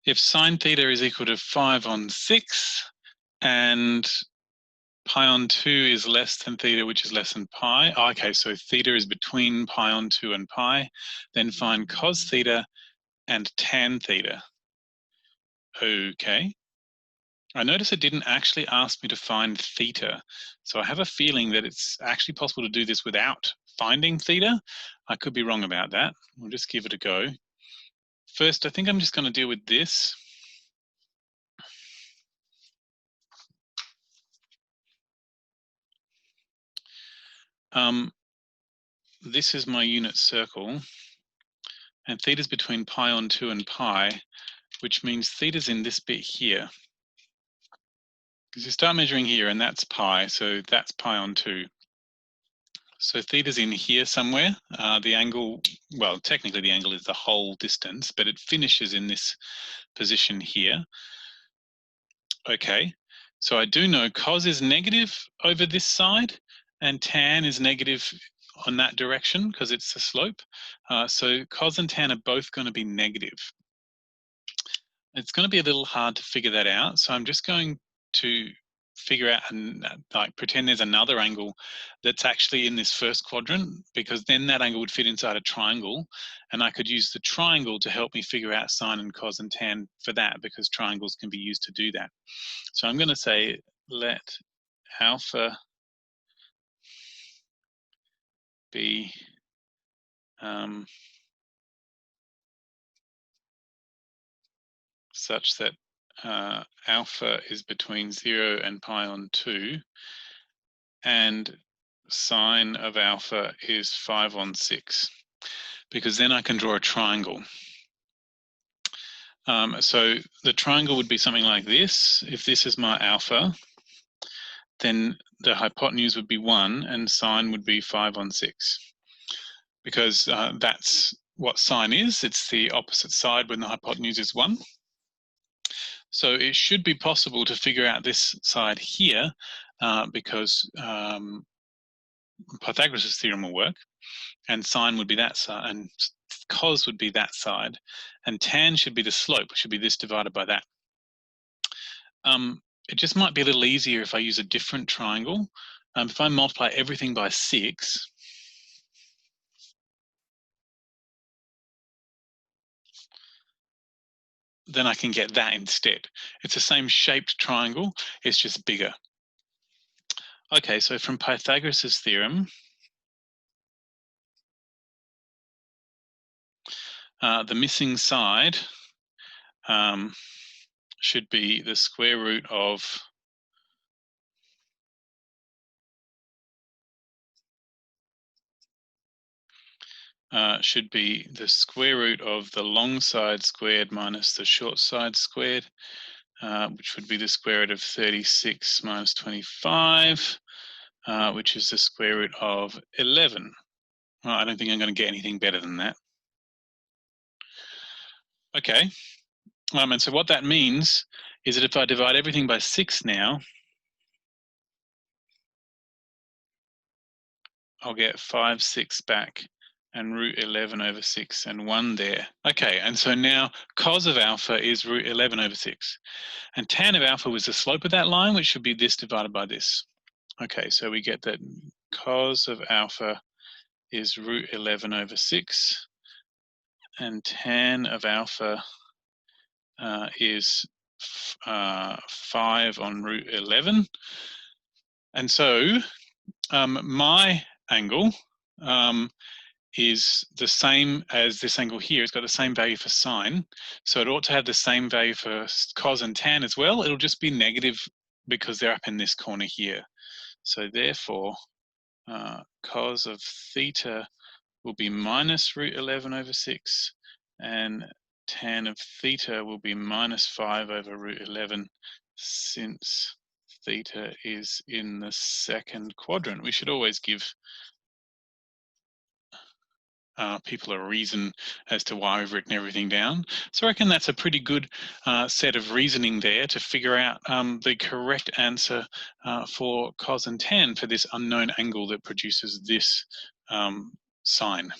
if sine theta is equal to 5 on 6 and pi on 2 is less than theta, which is less than pi. Oh, okay, so theta is between pi on 2 and pi. Then find cos theta and tan theta. Okay. I notice it didn't actually ask me to find theta. So I have a feeling that it's actually possible to do this without finding theta. I could be wrong about that. We'll just give it a go. First, I think I'm just going to deal with this. This is my unit circle, and theta's between pi on 2 and pi, which means theta's in this bit here. Because you start measuring here, and that's pi, so that's pi on 2. So theta's in here somewhere. The angle, well, technically the angle is the whole distance, but it finishes in this position here. Okay, so I do know cos is negative over this side, and tan is negative on that direction because it's the slope. So cos and tan are both going to be negative. It's going to be a little hard to figure that out, so I'm just going to figure out and like pretend there's another angle that's actually in this first quadrant, because then that angle would fit inside a triangle, and I could use the triangle to help me figure out sine and cos and tan for that, because triangles can be used to do that. So I'm going to say let alpha be such that alpha is between 0 and pi on 2, and sine of alpha is 5 on 6, because then I can draw a triangle. So the triangle would be something like this. If this is my alpha, then the hypotenuse would be 1 and sine would be 5 on 6, because that's what sine is. It's the opposite side when the hypotenuse is 1. So it should be possible to figure out this side here, because Pythagoras' theorem will work, and sine would be that side, and cos would be that side, and tan should be the slope, which should be this divided by that. It just might be a little easier if I use a different triangle. If I multiply everything by 6, then I can get that instead. It's the same shaped triangle, it's just bigger. Okay, so from Pythagoras' theorem, the missing side should be the square root of should be the square root of the long side squared minus the short side squared, which would be the square root of 36 minus 25, which is the square root of 11. Well, I don't think I'm going to get anything better than that. Okay, and so what that means is that if I divide everything by 6 now, I'll get 5, 6 back, and root 11 over 6 and 1 there. Okay, and so now cos of alpha is root 11 over 6. And tan of alpha was the slope of that line, which should be this divided by this. Okay, so we get that cos of alpha is root 11 over 6, and tan of alpha is 5 on root 11. And so my angle is the same as this angle here. It's got the same value for sine, so it ought to have the same value for cos and tan as well. It'll just be negative because they're up in this corner here. So therefore, cos of theta will be minus root 11 over 6, and tan of theta will be minus 5 over root 11, since theta is in the second quadrant. We should always give people a reason as to why we've written everything down. So I reckon that's a pretty good set of reasoning there to figure out the correct answer for cos and tan for this unknown angle that produces this sign.